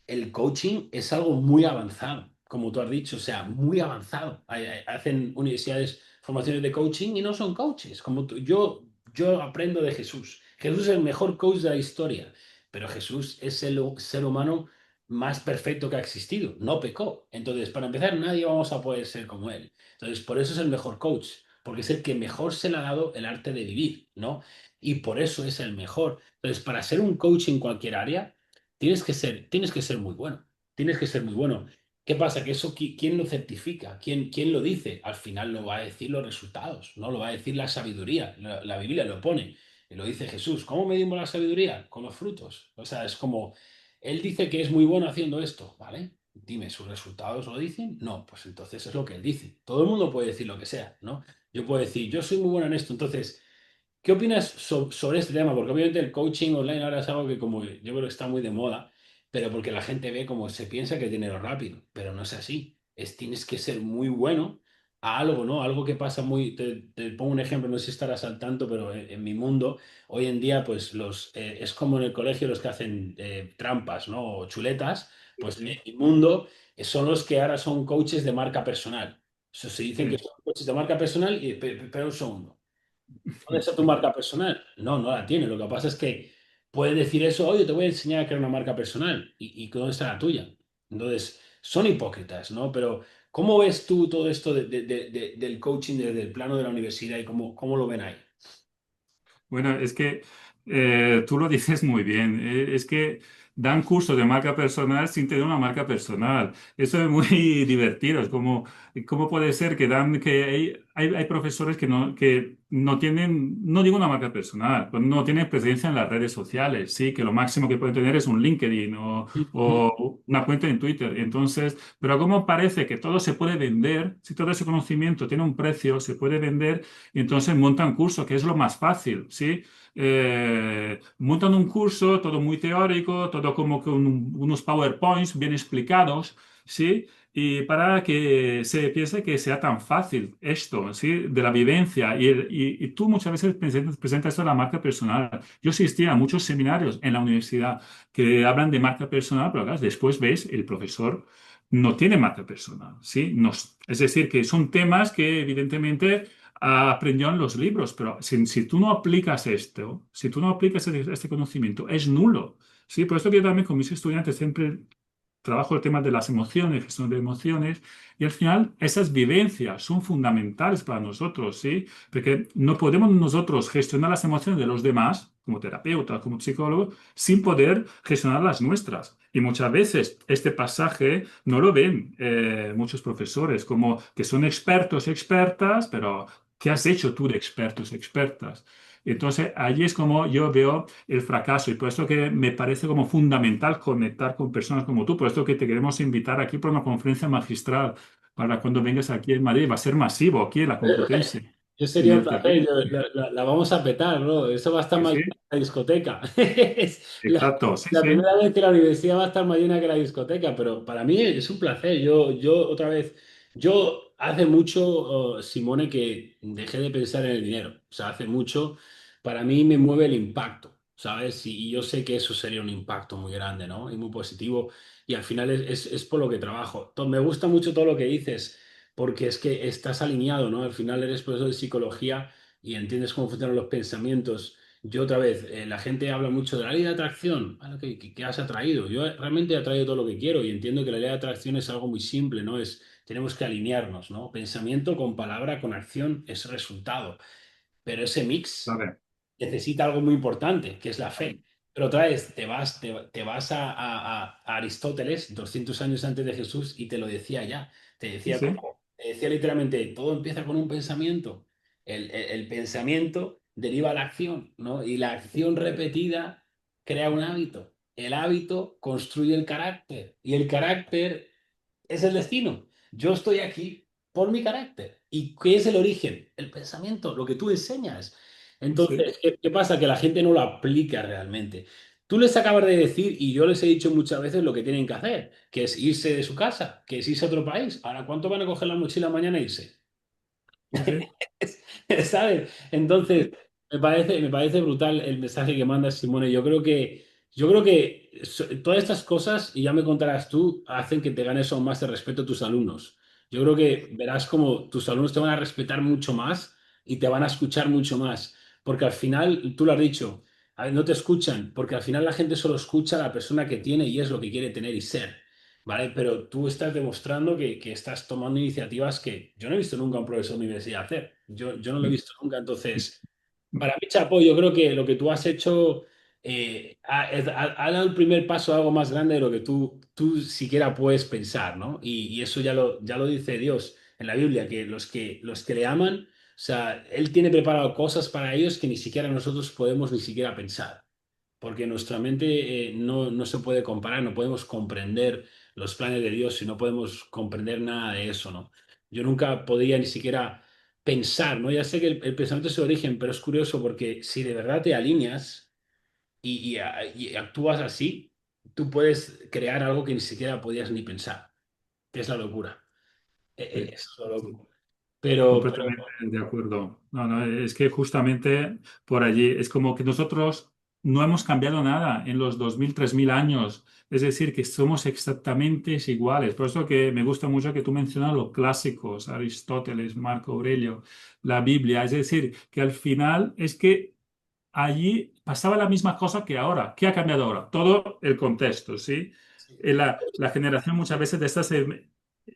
el coaching es algo muy avanzado, como tú has dicho, o sea, muy avanzado. Hacen universidades formaciones de coaching y no son coaches. Yo aprendo de Jesús. Jesús es el mejor coach de la historia, pero Jesús es el ser humano más perfecto que ha existido. No pecó. Entonces, para empezar, nadie vamos a poder ser como él. Entonces, por eso es el mejor coach, porque es el que mejor se le ha dado el arte de vivir, ¿no? Y por eso es el mejor. Entonces, para ser un coach en cualquier área, tienes que ser muy bueno. Tienes que ser muy bueno. ¿Qué pasa? Que eso, ¿quién lo certifica? ¿Quién lo dice? Al final lo va a decir los resultados, ¿no? Lo va a decir la sabiduría. La Biblia lo pone. Y lo dice Jesús. ¿Cómo medimos la sabiduría? Con los frutos. O sea, es como, él dice que es muy bueno haciendo esto, ¿vale? Dime, ¿sus resultados lo dicen? No, pues entonces es lo que él dice. Todo el mundo puede decir lo que sea, ¿no? Yo puedo decir, yo soy muy bueno en esto, entonces ¿qué opinas sobre este tema? Porque obviamente el coaching online ahora es algo que como yo creo que está muy de moda, pero porque la gente ve como se piensa que es dinero rápido, pero no es así. Tienes que ser muy bueno a algo, ¿no? Algo que pasa muy... Te pongo un ejemplo, no sé si estarás al tanto, pero en mi mundo, hoy en día, pues es como en el colegio los que hacen trampas, ¿no? O chuletas, pues en sí, mi mundo son los que ahora son coaches de marca personal. Eso se dicen que sí. son coaches de marca personal, pero un segundo. ¿Dónde está tu marca personal? No, no la tiene. Lo que pasa es que puede decir eso, oye, te voy a enseñar a crear una marca personal. ¿Y dónde está la tuya? Entonces, son hipócritas, ¿no? Pero, ¿cómo ves tú todo esto del coaching desde el plano de la universidad y cómo lo ven ahí? Bueno, es que tú lo dices muy bien. Es que dan cursos de marca personal sin tener una marca personal. Eso es muy divertido. Es como, ¿cómo puede ser que dan que hay profesores que no tienen, no digo una marca personal, pues no tienen presencia en las redes sociales? Sí, que lo máximo que pueden tener es un LinkedIn o una cuenta en Twitter. Entonces, pero ¿cómo parece que todo se puede vender? Si todo ese conocimiento tiene un precio, se puede vender y entonces montan curso, que es lo más fácil, ¿sí? Montan un curso, todo muy teórico, todo como con unos PowerPoints bien explicados, ¿sí? Y para que se piense que sea tan fácil esto, ¿sí? De la vivencia. Y tú muchas veces presentas esto de la marca personal. Yo asistía a muchos seminarios en la universidad que hablan de marca personal, pero claro, después ves, el profesor no tiene marca personal, ¿sí? Es decir, que son temas que evidentemente aprendió en los libros, pero si tú no aplicas esto, si tú no aplicas este conocimiento, es nulo. Sí, por esto que yo también con mis estudiantes siempre trabajo el tema de las emociones, gestión de emociones, y al final esas vivencias son fundamentales para nosotros, ¿sí? Porque no podemos nosotros gestionar las emociones de los demás, como terapeuta, como psicólogo, sin poder gestionar las nuestras. Y muchas veces este pasaje no lo ven muchos profesores, como que son expertos, expertas, pero ¿qué has hecho tú de expertos, expertas? Entonces, allí es como yo veo el fracaso y por eso que me parece como fundamental conectar con personas como tú, por eso que te queremos invitar aquí por una conferencia magistral para cuando vengas aquí en Madrid. Va a ser masivo aquí en la Complutense, Yo en sería un el placer, CP. la vamos a petar, ¿no? Eso va a estar Sí, más sí, llena que la discoteca. Es exacto, sí, la sí, primera vez que la universidad va a estar más llena que la discoteca, pero para mí es un placer. Otra vez, yo hace mucho, Simone, que dejé de pensar en el dinero. O sea, hace mucho, para mí me mueve el impacto, ¿sabes? Y yo sé que eso sería un impacto muy grande, ¿no? Y muy positivo. Y al final es por lo que trabajo. Me gusta mucho todo lo que dices porque es que estás alineado, ¿no? Al final eres profesor de psicología y entiendes cómo funcionan los pensamientos. Yo otra vez, la gente habla mucho de la ley de atracción. Bueno, ¿qué has atraído? Yo realmente he atraído todo lo que quiero y entiendo que la ley de atracción es algo muy simple, ¿no? Tenemos que alinearnos, ¿no? Pensamiento con palabra, con acción es resultado. Pero ese mix vale, necesita algo muy importante, que es la fe. Pero otra vez, te vas a Aristóteles, 200 años antes de Jesús, y te lo decía ya. sí, sí, Te decía literalmente, todo empieza con un pensamiento. El pensamiento deriva a la acción, ¿no? Y la acción repetida crea un hábito. El hábito construye el carácter. Y el carácter es el destino. Yo estoy aquí por mi carácter. ¿Y qué es el origen? El pensamiento, lo que tú enseñas. sí, sí, Entonces, ¿qué pasa? Que la gente no lo aplica realmente. Tú les acabas de decir, y yo les he dicho muchas veces lo que tienen que hacer, que es irse de su casa, que es irse a otro país. Ahora, ¿cuánto van a coger la mochila mañana e irse? sí, sí, ¿Sabes? Entonces, me parece brutal el mensaje que manda Simone. Yo creo que todas estas cosas, y ya me contarás tú, hacen que te ganes aún más el respeto a tus alumnos. Yo creo que verás como tus alumnos te van a respetar mucho más y te van a escuchar mucho más. Porque al final, tú lo has dicho, a ver, no te escuchan, porque al final la gente solo escucha a la persona que tiene y es lo que quiere tener y ser. ¿Vale? Pero tú estás demostrando que estás tomando iniciativas que yo no he visto nunca a un profesor de universidad hacer. Yo no lo he visto nunca. Entonces, para mí, Chapo, yo creo que lo que tú has hecho ha dado el primer paso a algo más grande de lo que tú siquiera puedes pensar, ¿no? Y eso ya lo dice Dios en la Biblia, que los que le aman, o sea, Él tiene preparado cosas para ellos que ni siquiera nosotros podemos ni siquiera pensar porque nuestra mente no se puede comparar, no podemos comprender los planes de Dios y no podemos comprender nada de eso, ¿no? Yo nunca podía ni siquiera pensar, ¿no? Ya sé que el pensamiento es el origen, pero es curioso porque si de verdad te alineas y actúas así, tú puedes crear algo que ni siquiera podías ni pensar, que es la locura. sí, Eso es lo sí. loco. Pero Completamente de acuerdo. No, no, es que justamente por allí es como que nosotros no hemos cambiado nada en los 2000, 3000 años. Es decir, que somos exactamente iguales. Por eso que me gusta mucho que tú mencionas los clásicos, Aristóteles, Marco Aurelio, la Biblia. Es decir, que al final es que allí pasaba la misma cosa que ahora. ¿Qué ha cambiado ahora? Todo el contexto, ¿sí? La generación muchas veces de estas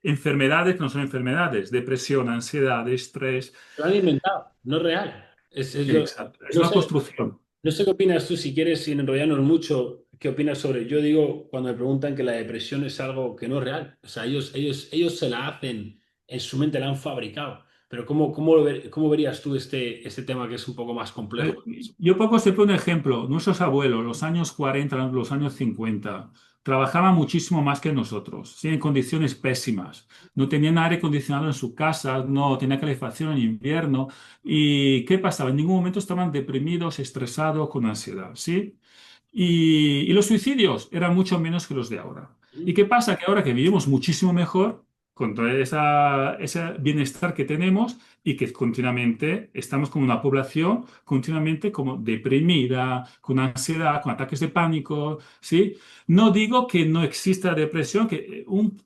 enfermedades que no son enfermedades, depresión, ansiedad, estrés. lo han inventado, no es real. Exacto, es No una sé, construcción. no sé qué opinas tú, si quieres, sin enrollarnos mucho, qué opinas sobre. Yo digo, cuando me preguntan que la depresión es algo que no es real, o sea, ellos se la hacen, en su mente la han fabricado. Pero ¿cómo verías tú este tema que es un poco más complejo? Eh, Yo pongo siempre un ejemplo. Nuestros abuelos, los años 40, los años 50, trabajaban muchísimo más que nosotros, ¿sí? En condiciones pésimas. No tenían aire acondicionado en su casa, no tenían calefacción en invierno. ¿Y qué pasaba? En ningún momento estaban deprimidos, estresados, con ansiedad, ¿sí? Y los suicidios eran mucho menos que los de ahora. ¿Y qué pasa? Que ahora que vivimos muchísimo mejor, con todo ese bienestar que tenemos y que continuamente estamos como una población continuamente como deprimida, con ansiedad, con ataques de pánico, ¿sí? No digo que no exista depresión,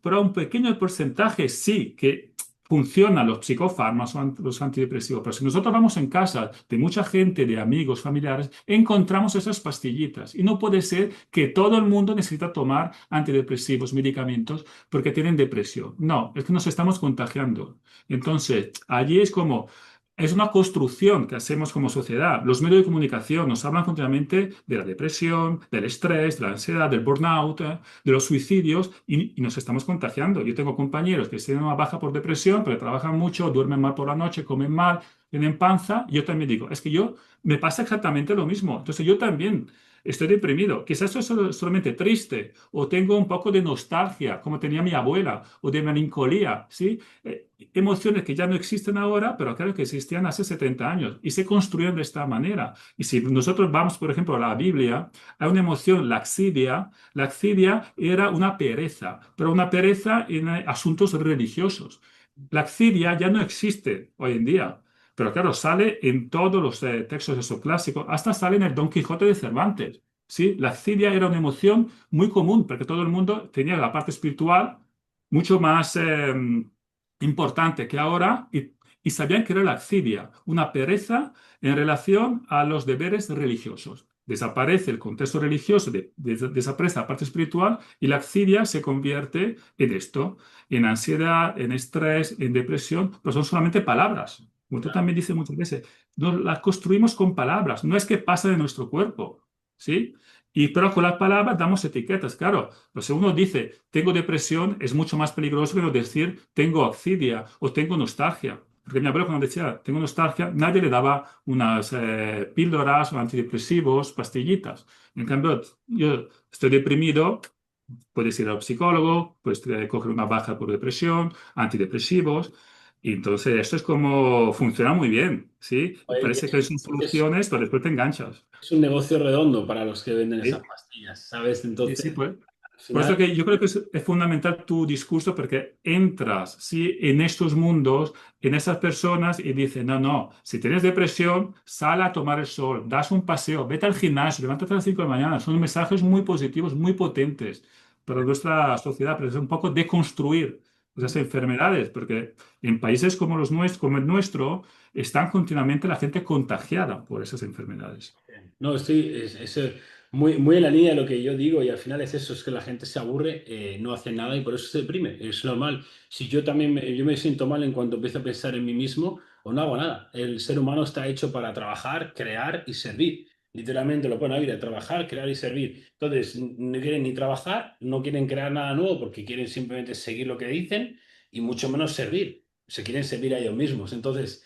pero un pequeño porcentaje sí, que funcionan los psicofármacos o los antidepresivos. Pero si nosotros vamos en casa de mucha gente, de amigos, familiares, encontramos esas pastillitas. Y no puede ser que todo el mundo necesita tomar antidepresivos, medicamentos, porque tienen depresión. No, es que nos estamos contagiando. Entonces, allí es como... Es una construcción que hacemos como sociedad. Los medios de comunicación nos hablan continuamente de la depresión, del estrés, de la ansiedad, del burnout, de los suicidios y nos estamos contagiando. Yo tengo compañeros que tienen una baja por depresión, pero trabajan mucho, duermen mal por la noche, comen mal, tienen panza. Y yo también digo, es que yo me pasa exactamente lo mismo. Entonces yo también estoy deprimido. Quizás estoy solamente triste o tengo un poco de nostalgia, como tenía mi abuela, o de melancolía, ¿sí? Emociones que ya no existen ahora, pero claro que existían hace 70 años y se construyeron de esta manera. Y si nosotros vamos, por ejemplo, a la Biblia, hay una emoción, laxidia. Laxidia era una pereza, pero una pereza en asuntos religiosos. Laxidia ya no existe hoy en día. Pero claro, sale en todos los textos esos clásicos, hasta sale en el Don Quijote de Cervantes. ¿Sí? La laxidia era una emoción muy común, porque todo el mundo tenía la parte espiritual mucho más importante que ahora y sabían que era la laxidia, una pereza en relación a los deberes religiosos. Desaparece el contexto religioso, desaparece la parte espiritual y la laxidia se convierte en esto, en ansiedad, en estrés, en depresión, pero son solamente palabras. Como tú también dices muchas veces, las construimos con palabras, no es que pasa de nuestro cuerpo, ¿sí? Pero con las palabras damos etiquetas, claro. Pero si uno dice tengo depresión, es mucho más peligroso que no decir tengo ansiedad o tengo nostalgia. Porque mi abuelo cuando decía tengo nostalgia, nadie le daba unas píldoras o antidepresivos, pastillitas. En cambio, yo estoy deprimido, puedes ir al psicólogo, puedes coger una baja por depresión, antidepresivos. Y entonces esto es como funciona muy bien, ¿sí? Y Oye, parece que son soluciones, pero después te enganchas. es un negocio redondo para los que venden esas ¿Sí? pastillas, ¿sabes? Sí, Entonces, sí, pues. al Por final, eso que yo creo que es fundamental tu discurso porque entras, sí, en estos mundos, en esas personas y dices, no, no, si tienes depresión, sal a tomar el sol, das un paseo, vete al gimnasio, levántate a las 5 de la mañana. Son mensajes muy positivos, muy potentes para nuestra sociedad, pero es un poco deconstruir esas enfermedades, porque en países como los nuestros, como el nuestro, están continuamente la gente contagiada por esas enfermedades. no, muy, muy en la línea de lo que yo digo y al final es eso, es que la gente se aburre, no hace nada y por eso se deprime, es normal. Si yo también yo me siento mal en cuanto empiezo a pensar en mí mismo o no hago nada. El ser humano está hecho para trabajar, crear y servir. Literalmente lo pone a vida, trabajar, crear y servir. Entonces, no quieren ni trabajar, no quieren crear nada nuevo porque quieren simplemente seguir lo que dicen y mucho menos servir. Se quieren servir a ellos mismos. Entonces,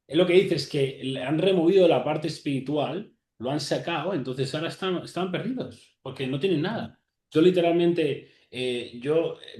es lo que dices, que le han removido la parte espiritual, lo han sacado, entonces ahora están perdidos, porque no tienen nada. Yo literalmente,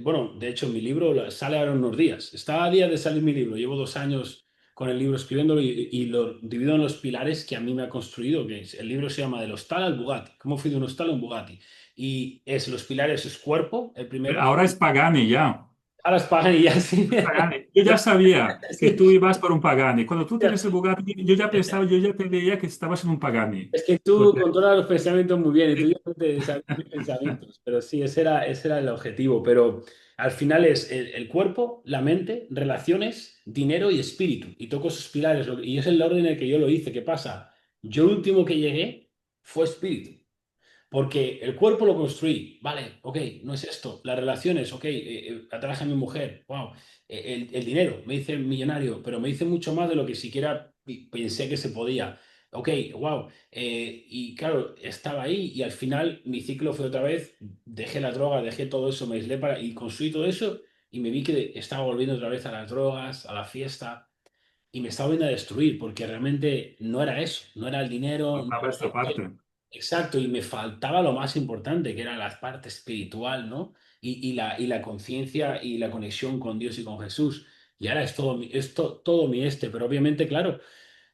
bueno, de hecho mi libro sale ahora en unos días. Está a día de salir mi libro, llevo 2 años con el libro escribiéndolo y lo divido en los pilares que a mí me ha construido, el libro se llama del hostal al Bugatti, cómo fui de un hostal a un Bugatti. Y los pilares es cuerpo, el primero, Ahora es Pagani ya. ahora es pagan y ya sí. Pagani. Yo ya sabía que Sí. tú ibas por un Pagani. Cuando tú tenías el Bugatti, yo ya pensaba, yo ya te veía que estabas en un Pagani. Es que tú Porque controlas los pensamientos muy bien y tú ya no te sabes mis pensamientos, pero sí, ese era el objetivo. Pero al final es el cuerpo, la mente, relaciones, dinero y espíritu. Y toco esos pilares. Y es el orden en el que yo lo hice. ¿Qué pasa? Yo el último que llegué fue espíritu. Porque el cuerpo lo construí, vale, ok, no es esto. Las relaciones, ok, atraje a mi mujer, wow. El dinero, me hice millonario, pero me hice mucho más de lo que siquiera pensé que se podía. Ok, wow. Y claro, estaba ahí y al final mi ciclo fue otra vez, dejé la droga, dejé todo eso, me aislé y construí todo eso y me vi que estaba volviendo otra vez a las drogas, a la fiesta y me estaba viendo a destruir porque realmente no era eso, no era el dinero, no faltaba esta era... parte. Exacto, y me faltaba lo más importante, que era la parte espiritual, ¿no? Y la conciencia y la conexión con Dios y con Jesús. Y ahora es todo, todo mi pero obviamente, claro,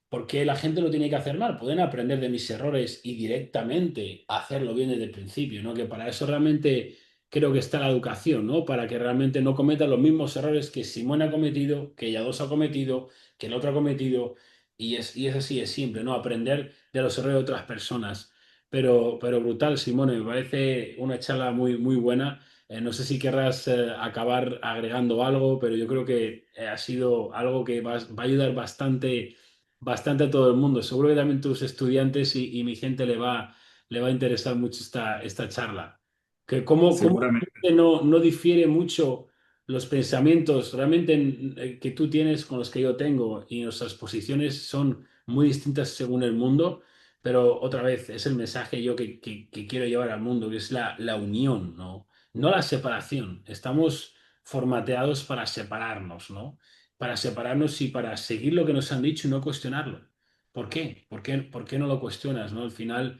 ¿por qué la gente lo tiene que hacer mal? Pueden aprender de mis errores y directamente hacerlo bien desde el principio, ¿no? Que para eso realmente creo que está la educación, ¿no? Para que realmente no cometan los mismos errores que Simone ha cometido, que Yados ha cometido, que el otro ha cometido. Y es así, es simple, ¿no? Aprender de los errores de otras personas. Pero brutal, Simone, me parece una charla muy, muy buena. No sé si querrás acabar agregando algo, pero yo creo que ha sido algo que va a ayudar bastante, bastante a todo el mundo. Seguro que también tus estudiantes y mi gente le va a interesar mucho esta charla. Que cómo Seguramente. no difiere mucho los pensamientos realmente que tú tienes con los que yo tengo y nuestras posiciones son muy distintas según el mundo, pero otra vez es el mensaje yo que quiero llevar al mundo, que es la unión, ¿no? No la separación. Estamos formateados para separarnos, ¿no? Para separarnos y para seguir lo que nos han dicho y no cuestionarlo. ¿Por qué? ¿Por qué no lo cuestionas, ¿no? Al final,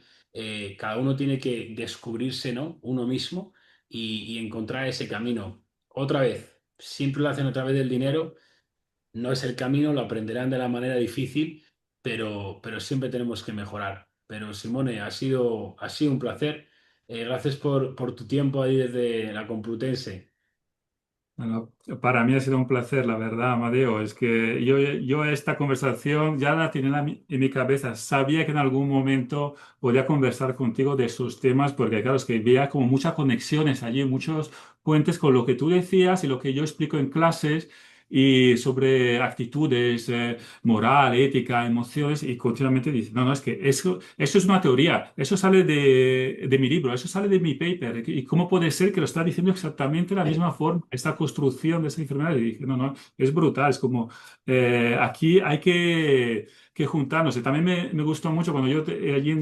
cada uno tiene que descubrirse, ¿no? Uno mismo y encontrar ese camino. Otra vez, siempre lo hacen a través del dinero, no es el camino, lo aprenderán de la manera difícil, pero siempre tenemos que mejorar. Pero Simone, ha sido un placer. Gracias por tu tiempo ahí desde la Complutense. Bueno, para mí ha sido un placer, la verdad, Amadeo. Es que yo esta conversación ya la tenía en mi cabeza. Sabía que en algún momento podía conversar contigo de esos temas, porque claro, es que veía como muchas conexiones allí, muchos puentes con lo que tú decías y lo que yo explico en clases y sobre actitudes, moral, ética, emociones, y continuamente dice, no, no, es que eso es una teoría, eso sale de mi libro, eso sale de mi paper, y cómo puede ser que lo está diciendo exactamente de la misma forma, esta construcción de esa enfermedad. Y dije, no, no, es brutal, es como, aquí hay que juntarnos. Y también me gustó mucho cuando yo allí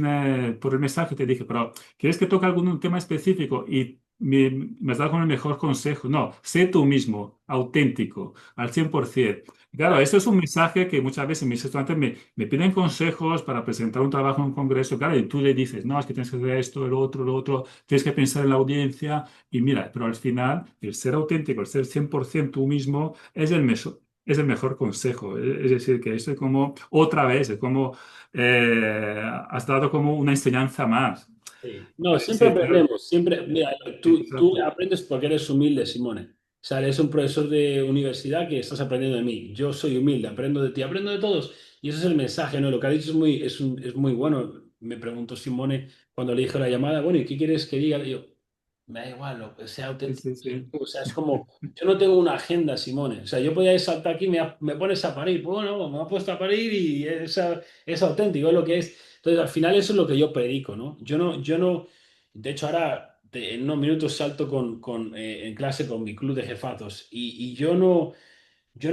por el mensaje te dije, pero ¿quieres que toque algún tema específico? Y me has dado con el mejor consejo. No, sé tú mismo, auténtico al 100%. Claro, esto es un mensaje que muchas veces mis estudiantes me piden consejos para presentar un trabajo en un congreso, claro, y tú le dices, no, es que tienes que hacer esto, lo otro, tienes que pensar en la audiencia, y mira, pero al final el ser auténtico, el ser 100% tú mismo es el mejor consejo. Es decir, que esto es como, otra vez, es como, has dado como una enseñanza más. Sí. No, siempre Sí, claro. aprendemos, siempre, mira, tú Exacto. aprendes porque eres humilde, Simone. O sea, eres un profesor de universidad que estás aprendiendo de mí. Yo soy humilde, aprendo de ti, aprendo de todos. Y ese es el mensaje, ¿no? Lo que ha dicho es muy bueno. Me preguntó Simone cuando le dije la llamada, bueno, ¿y qué quieres que diga? Y yo, me da igual, lo que sea Sí, auténtico. sí, sí. O sea, es como, yo no tengo una agenda, Simone. O sea, yo podía saltar aquí, me pones a parir. Bueno, me ha puesto a parir y es auténtico, es lo que es. Entonces, al final eso es lo que yo predico, ¿no? Yo no, de hecho ahora en unos minutos salto en clase con mi club de jefazos y yo no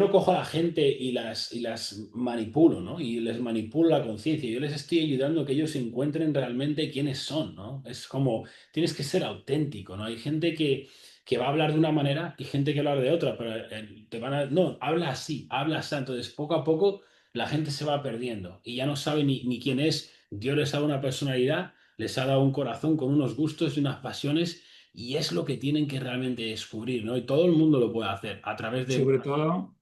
cojo a la gente y las manipulo, ¿no? Y les manipulo la conciencia. Yo les estoy ayudando a que ellos encuentren realmente quiénes son, ¿no? Es como, tienes que ser auténtico, ¿no? Hay gente que va a hablar de una manera y gente que va a hablar de otra, pero no, habla así, habla así. Entonces, poco a poco, la gente se va perdiendo y ya no sabe ni quién es. Dios les ha dado una personalidad, les ha dado un corazón con unos gustos y unas pasiones. Y es lo que tienen que realmente descubrir, ¿no? Y todo el mundo lo puede hacer a través de Sobre todo,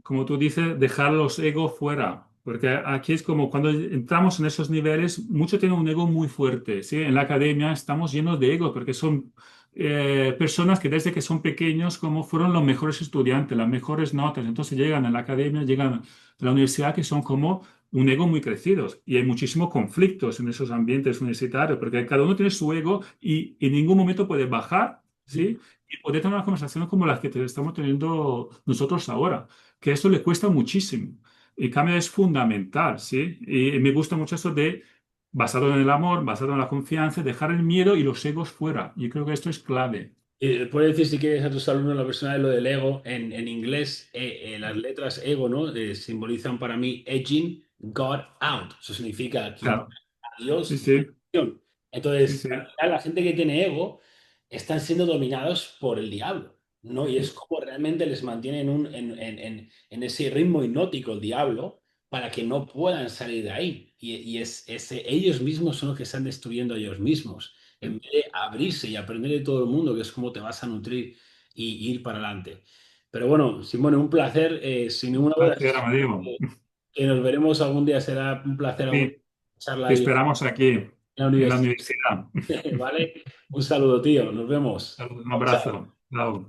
como tú dices, dejar los egos fuera, porque aquí es como cuando entramos en esos niveles, muchos tienen un ego muy fuerte, ¿sí? En la academia estamos llenos de ego, porque son personas que desde que son pequeños como fueron los mejores estudiantes, las mejores notas, entonces llegan a la academia, llegan a la universidad que son como un ego muy crecidos y hay muchísimos conflictos en esos ambientes universitarios, porque cada uno tiene su ego y en ningún momento puede bajar, ¿sí? Y poder tener una conversación como las que estamos teniendo nosotros ahora, que eso le cuesta muchísimo. El cambio es fundamental, ¿sí? Y me gusta mucho eso de basado en el amor, basado en la confianza, dejar el miedo y los egos fuera. Yo creo que esto es clave. Puedes decir si quieres a tus alumnos la persona de lo del ego. En inglés, las letras ego, ¿no? Simbolizan para mí edging God out. Eso significa quitar Claro, a sí, Dios de la sí, ecuación. sí, Entonces, sí. al final, la gente que tiene ego están siendo dominados por el diablo, ¿no? Y es como realmente les mantiene en ese ritmo hipnótico el diablo para que no puedan salir de ahí. Ellos mismos son los que están destruyendo a ellos mismos en vez de abrirse y aprender de todo el mundo, que es como te vas a nutrir y ir para adelante. Pero bueno, Simone, un placer. Sin ninguna duda, Placer, Amadeo. que nos veremos algún día. Será un placer algún Sí, charla te ahí. esperamos aquí. en la en la universidad. universidad. ¿Vale? Un saludo, tío. Nos vemos. Un Chao, chao. abrazo. Chao.